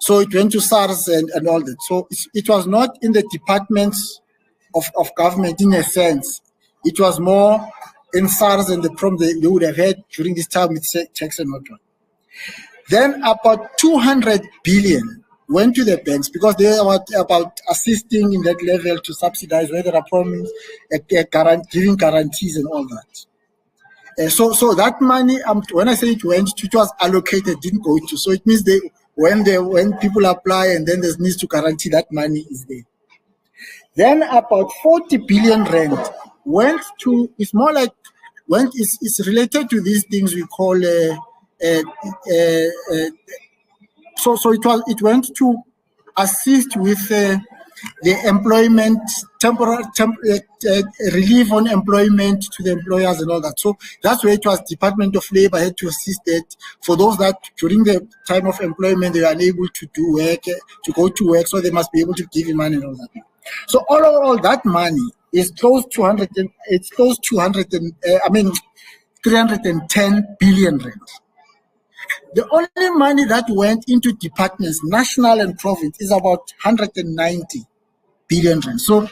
So it went to SARS and all that. So it was not in the departments of government in a sense. It was more in SARS and the problem they would have had during this time with tax and whatnot. Then about 200 billion went to the banks because they were about assisting in that level to subsidize where there are problems, giving guarantees and all that. So that money, when I say it went, it was allocated, didn't go to. So it means when people apply and then there's needs to guarantee that money is there. Then about 40 billion rand went to. It's more like it's related to these things we call. So it went to assist with the employment, temporary relief on employment to the employers and all that. So that's where it was. Department of Labor had to assist it for those that during the time of employment they were unable to do work, to go to work, so they must be able to give you money and all that. So all that money is close to 310 billion rand. The only money that went into departments, national and province, is about 190 billion rand. So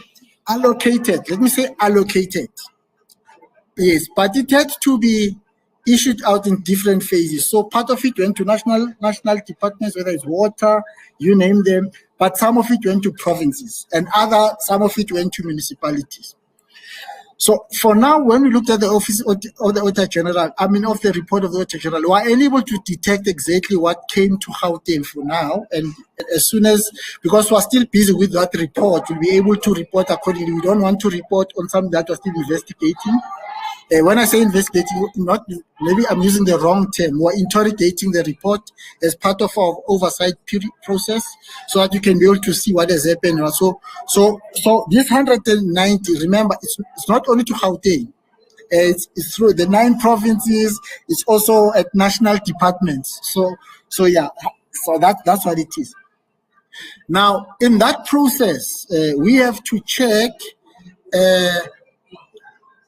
allocated, let me say allocated. Yes, but it had to be issued out in different phases. So part of it went to national departments, whether it's water, you name them, but some of it went to provinces and some of it went to municipalities. So for now, when we looked at the office of the Auditor General, of the report of the Auditor General, we are unable to detect exactly what came to Gauteng for now. And as soon as, because we are still busy with that report, we'll be able to report accordingly. We don't want to report on something that we're still investigating. When I say investigating, maybe I'm using the wrong term. We're interrogating the report as part of our oversight process so that you can be able to see what has happened. So this 190, remember, it's not only to Gauteng. It's through the 9 provinces. It's also at national departments. So that's what it is. Now, in that process, we have to check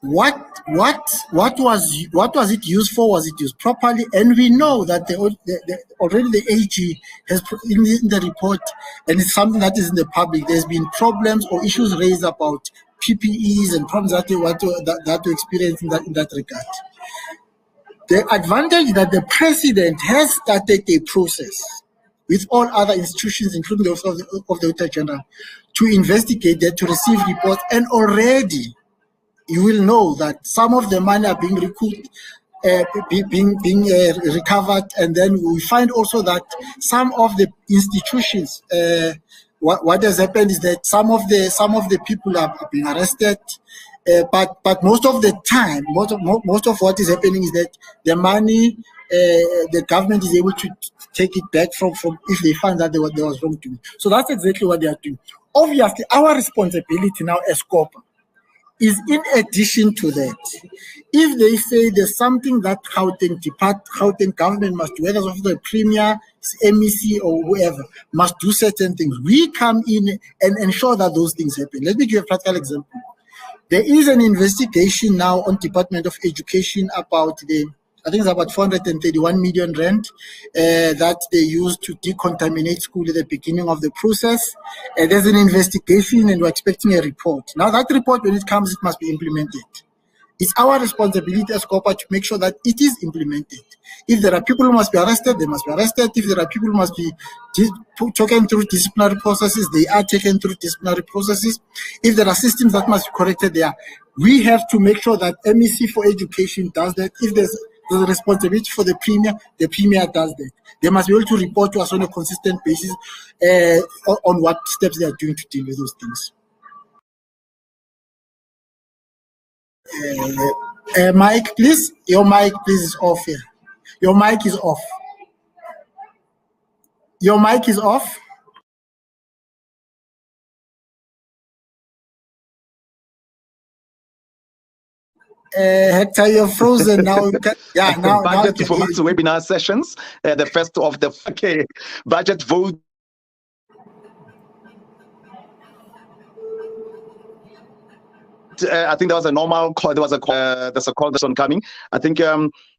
what was it used for? Was it used properly? And we know that already the AG has in the report, and it's something that is in the public. There's been problems or issues raised about PPEs and problems that they experience in that regard. The advantage that the president has started a process with all other institutions, including the Office of the Auditor General, to investigate that, to receive reports, and already you will know that some of the money are being recouped, being recovered, and then we find also that some of the institutions, what has happened is that some of the people are being arrested, but most of the time, most of what is happening is that the money, the government is able to take it back from if they find that there was wrongdoing. So that's exactly what they are doing. Obviously, our responsibility now as SOPA is in addition to that. If they say there's something that Gauteng government must do, whether it's the Premier, MEC, or whoever, must do certain things, we come in and ensure that those things happen. Let me give you a practical example. There is an investigation now on Department of Education about I think it's about 431 million rand that they used to decontaminate school at the beginning of the process. There's an investigation and we're expecting a report. Now that report, when it comes, it must be implemented. It's our responsibility as SOPA to make sure that it is implemented. If there are people who must be arrested, they must be arrested. If there are people who must be taken through disciplinary processes, they are taken through disciplinary processes. If there are systems that must be corrected, we have to make sure that MEC for Education does that. If there's a responsibility for the Premier does that. They must be able to report to us on a consistent basis on what steps they are doing to deal with those things. Mike, please. Your mic, please, is off here. Your mic is off. Your mic is off. Hector, you're frozen now.
Now budget votes webinar sessions. The first of the budget vote. I think there was a normal call. There's a call that's oncoming. I think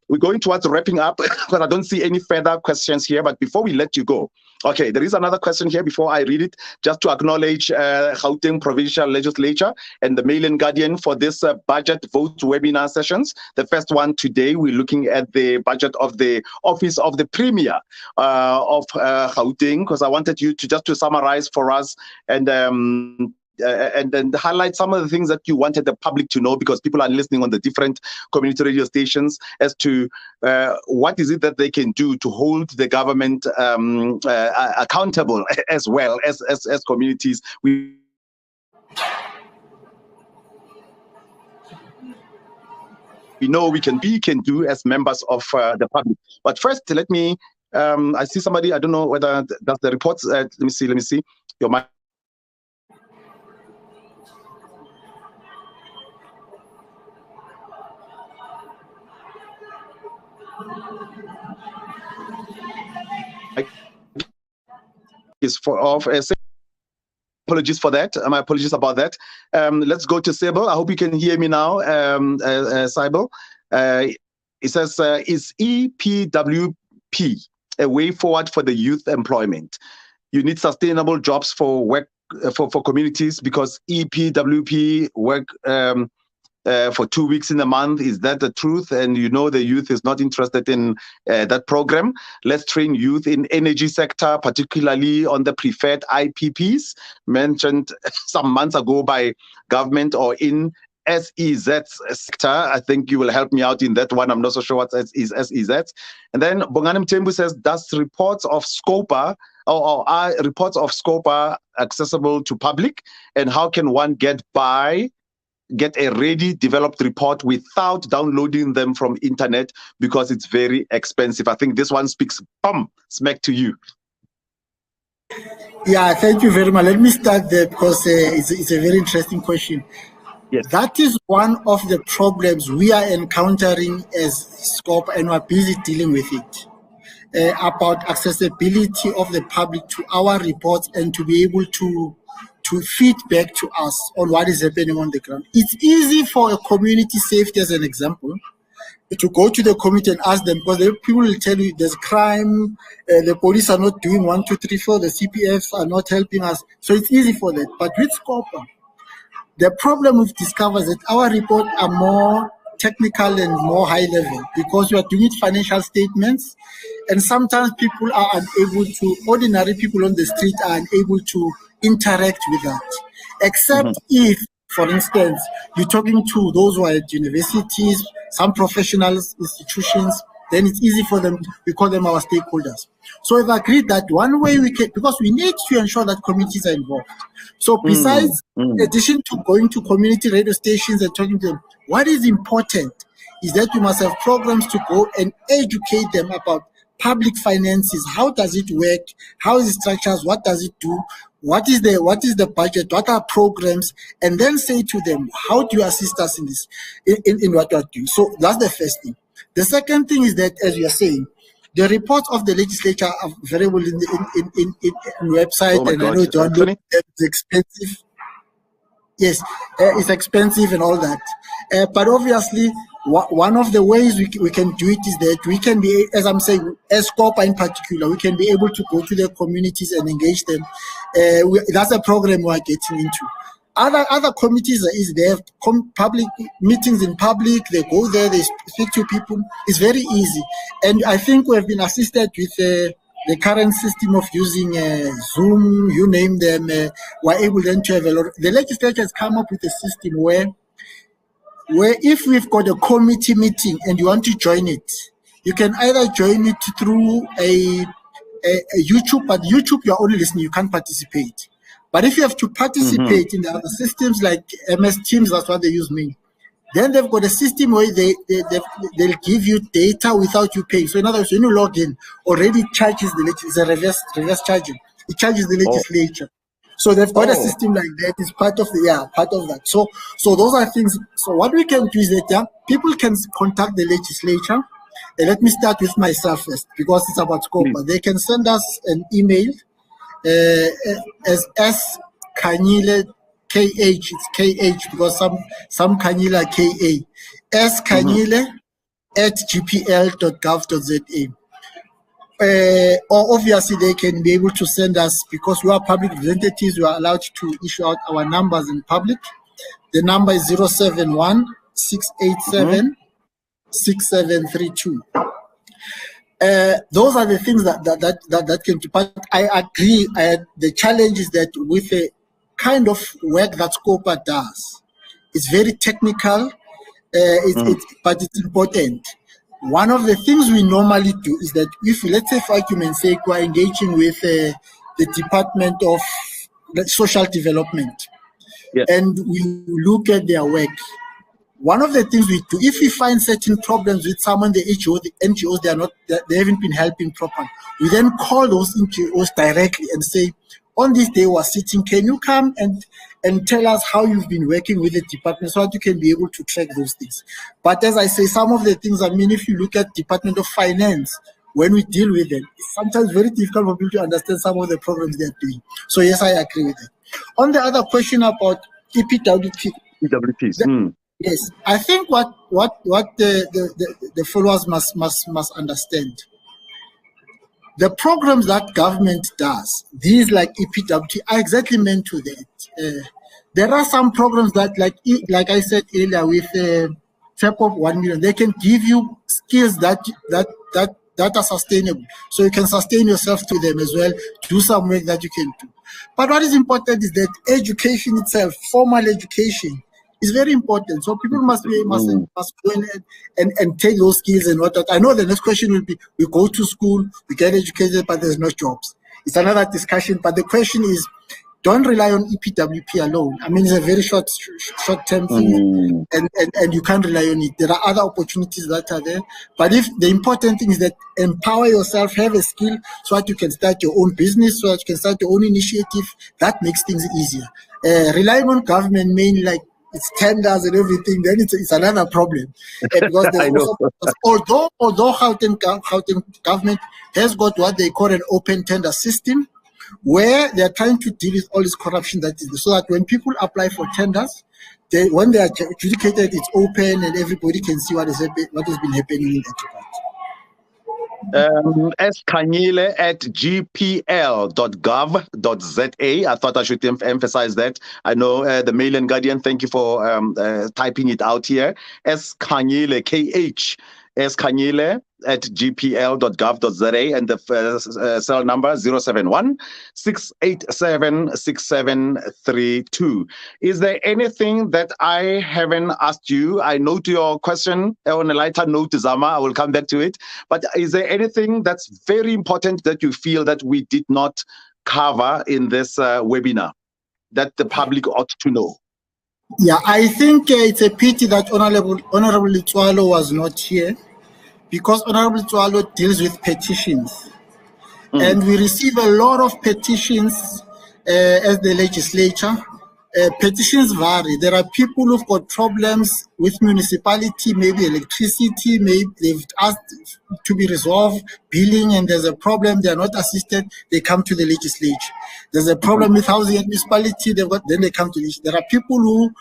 we're going towards wrapping up because I don't see any further questions here. But before we let you go, okay, there is another question here before I read it, just to acknowledge Gauteng Provincial Legislature and the Mail and Guardian for this budget vote webinar sessions. The first one today, we're looking at the budget of the Office of the Premier of Gauteng, because I wanted you to summarize for us and then highlight some of the things that you wanted the public to know, because people are listening on the different community radio stations, as to what is it that they can do to hold the government accountable as well as communities. We know we can do as members of the public. But first, let me, I see somebody, I don't know whether that's the reports. Let me see. Your mic. Is for off. Apologies for that. My apologies about that. Let's go to Sable. I hope you can hear me now, Sable. It says, is EPWP a way forward for the youth employment? You need sustainable jobs for work for communities, because EPWP work for 2 weeks in a month. Is that the truth? And you know the youth is not interested in that program. Let's train youth in energy sector, particularly on the preferred IPPs mentioned some months ago by government, or in SEZ sector. I think you will help me out in that one. I'm not so sure what is SEZ. And then Bongani Mtembu says, does reports of SOPA or are reports of SOPA accessible to public? And how can one get a ready developed report without downloading them from internet, because it's very expensive? I think this one speaks smack to you.
Yeah, thank you very much. Let me start there, because it's a very interesting question.
Yes.
That is one of the problems we are encountering as SOPA, and we're busy dealing with it, about accessibility of the public to our reports and to be able to feed back to us on what is happening on the ground. It's easy for a community safety, as an example, to go to the community and ask them, because people will tell you there's crime, the police are not doing 1, 2, 3, 4, the CPFs are not helping us. So it's easy for that. But with SOPA, the problem we've discovered is that our reports are more technical and more high level, because we are doing financial statements, and sometimes people are unable to, ordinary people on the street are unable to interact with that, except if, for instance, you're talking to those who are at universities, some professional institutions, then it's easy for them. We call them our stakeholders. So we've agreed that one way we can, because we need to ensure that communities are involved. So besides, in addition to going to community radio stations and talking to them, what is important is that we must have programs to go and educate them about public finances. How does it work? How is it structured? What does it do? What is the budget? What are programs? And then say to them, how do you assist us in this, in what you are doing? So that's the first thing. The second thing is that, as you are saying, the reports of the legislature are available in website, and I know it's expensive. Yes, it's expensive and all that. But obviously, one of the ways we can do it is that we can be, as I'm saying, as SOPA in particular, we can be able to go to their communities and engage them. That's a program we are getting into. Other committees they have public meetings in public. They go there, they speak to people. It's very easy, and I think we have been assisted with the current system of using Zoom. You name them. We're able then to have a lot. The legislature has come up with a system where if we've got a committee meeting and you want to join it, you can either join it through a YouTube, but YouTube you're only listening, you can't participate. But if you have to participate in the other systems like MS Teams, that's what they use mainly. Then they've got a system where they'll give you data without you paying. So in other words, when you log in, already charges the legislature. It's a reverse charging. It charges the legislature. So they've got a system like that. It's part of that. So those are things. So what we can do is that people can contact the legislature. And let me start with myself first because it's about SOPA. They can send us an email as Kanyile KH. It's KH because some Kanyila KA. Kanyile at gpl.gov.za. Or obviously they can be able to send us, because we are public representatives, we are allowed to issue out our numbers in public. The number is 071 687 6732. Those are the things that can do. But I agree. The challenge is that with the kind of work that SOPA does, it's very technical, but it's important. One of the things we normally do is that if, let's say, for argument's sake, we're engaging with the Department of Social Development, and we look at their work. One of the things we do, if we find certain problems with someone, the NGOs, they haven't been helping properly, we then call those NGOs directly and say, on this day we're sitting, can you come and tell us how you've been working with the department so that you can be able to track those things. But as I say, some of the things, if you look at Department of Finance, when we deal with them, it's sometimes very difficult for people to understand some of the programs they're doing. So yes, I agree with it. On the other question about EPWPs. Yes, I think what the followers must understand. The programs that government does, these like EPWP, are exactly meant to that. There are some programs that, like I said earlier, with TAP of 1 million, they can give you skills that are sustainable. So you can sustain yourself to them as well, do some work that you can do. But what is important is that education itself, formal education, is very important. So people must go in and take those skills and whatnot. I know the next question will be, we go to school, we get educated, but there's no jobs. It's another discussion, but the question is, don't rely on EPWP alone. It's a very short-term thing, and you can't rely on it. There are other opportunities that are there. But if the important thing is that empower yourself, have a skill so that you can start your own business, so that you can start your own initiative, that makes things easier. Relying on government mainly, like it's tenders and everything, then it's another problem. Because although Gauteng government has got what they call an open tender system, where they're trying to deal with all this corruption that is there, so that when people apply for tenders, when they are adjudicated, it's open and everybody can see what has been happening in that department.
Kanyile at gpl.gov.za. I thought I should emphasize that. I know the Mail and Guardian, thank you for typing it out here. Kanyile, KH. Kanyile at gpl.gov.za, and the cell number 071 687 6732. Is there anything that I haven't asked you? I note your question on a lighter note, Zama. I will come back to it. But is there anything that's very important that you feel that we did not cover in this webinar that the public ought to know?
Yeah, I think it's a pity that Honorable Tswalo was not here, because Honorable Tswalo deals with petitions. And we receive a lot of petitions as the legislature. Petitions vary. There are people who've got problems with municipality, maybe electricity, maybe they've asked to be resolved, billing, and there's a problem, they are not assisted, they come to the legislature. There's a problem with housing and municipality, then they come to the legislature. There are people who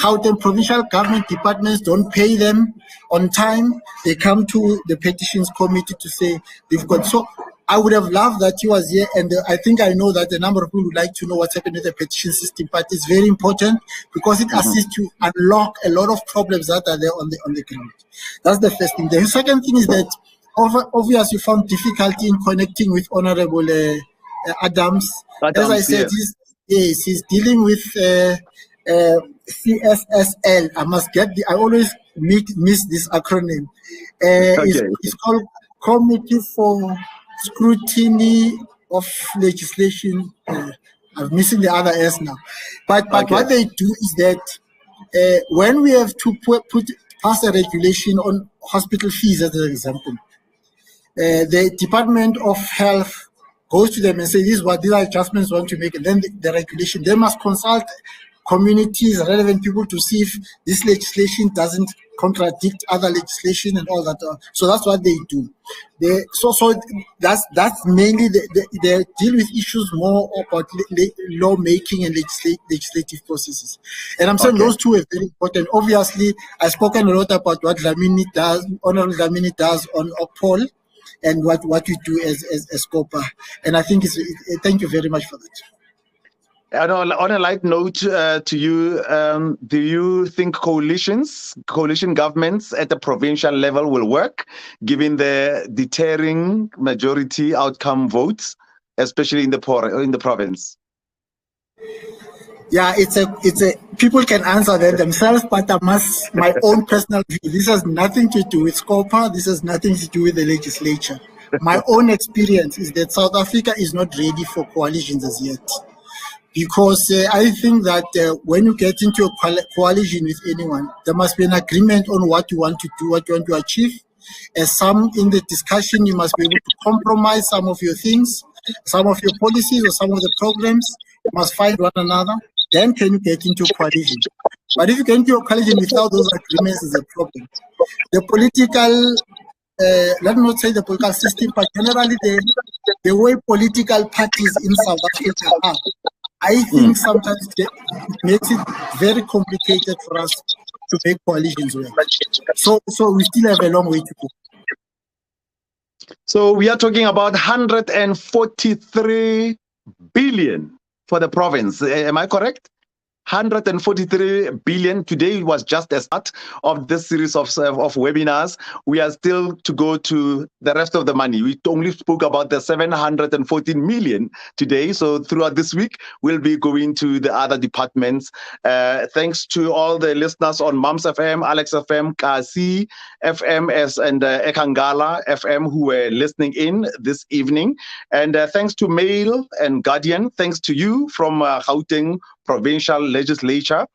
Gauteng Provincial Government Departments don't pay them on time, they come to the petitions committee to say they've got. So I would have loved that he was here, and I think I know that a number of people would like to know what's happening with the petition system, but it's very important because it assists to unlock a lot of problems that are there on the ground. That's the first thing. The second thing is that obviously you found difficulty in connecting with Honorable Adams. As I said, he's dealing with CSSL. I always miss this acronym. It's called Committee for Scrutiny of Legislation. I'm missing the other S now. But what they do is that when we have to pass a regulation on hospital fees, as an example, the Department of Health goes to them and says, these are adjustments we want to make, and then the regulation, they must consult communities, relevant people, to see if this legislation doesn't contradict other legislation and all that. So that's what they do. So that's mainly they deal with issues more about law making and legislative processes. And I'm saying those two are very important. Obviously, I've spoken a lot about what Honorable Dlamini does on OPOL and what we do as SOPA. And I think thank you very much for that.
And on a light note to you, do you think coalition governments at the provincial level will work, given the deterring majority outcome votes, especially in the province?
Yeah, it's a people can answer that themselves, but my own personal view. This has nothing to do with SOPA. This has nothing to do with the legislature. My own experience is that South Africa is not ready for coalitions as yet. Because I think that when you get into a coalition with anyone, there must be an agreement on what you want to do, what you want to achieve. Some in the discussion, you must be able to compromise some of your things, some of your policies or some of the programs. You must find one another. Then can you get into a coalition? But if you get into a coalition without those agreements, is a problem. The political, let me not say the political system, but generally the way political parties in South Africa are, I think sometimes it makes it very complicated for us to make coalitions work. So we still have a long way to go.
So we are talking about 143 billion for the province. Am I correct? 143 billion. Today was just the start of this series of webinars. We are still to go to the rest of the money. We only spoke about the 714 million today. So throughout this week, we'll be going to the other departments. Thanks to all the listeners on Mums FM, Alex FM, Kasi FM, and Ekangala FM who were listening in this evening. And thanks to Mail and Guardian. Thanks to you from Gauteng Provincial Legislature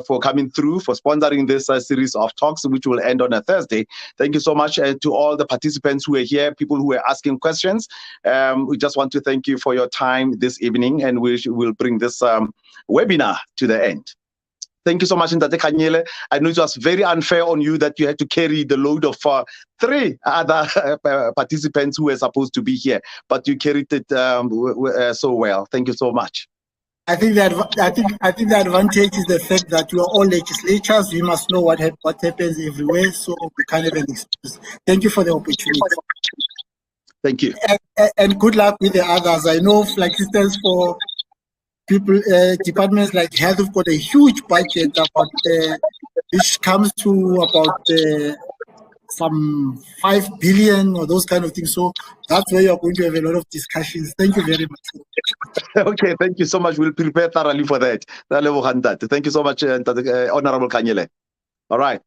for coming through, for sponsoring this series of talks, which will end on a Thursday. Thank you so much to all the participants who are here, people who are asking questions. We just want to thank you for your time this evening, and we will bring this webinar to the end. Thank you so much, Ntate Kanyele. I know it was very unfair on you that you had to carry the load of 3 other participants who were supposed to be here, but you carried it so well. Thank you so much.
I think the advantage is the fact that we are all legislatures. We must know what happens everywhere, so we can't have an excuse. Thank you for the opportunity.
Thank you.
And good luck with the others. I know, like instance, for people, departments like health have got a huge budget about which comes to about some 5 billion or those kind of things. So that's where you're going to have a lot of discussions. Thank you very much.
Okay, thank you so much. We'll prepare thoroughly for that. Thank you so much, Honorable Kanyele. All right.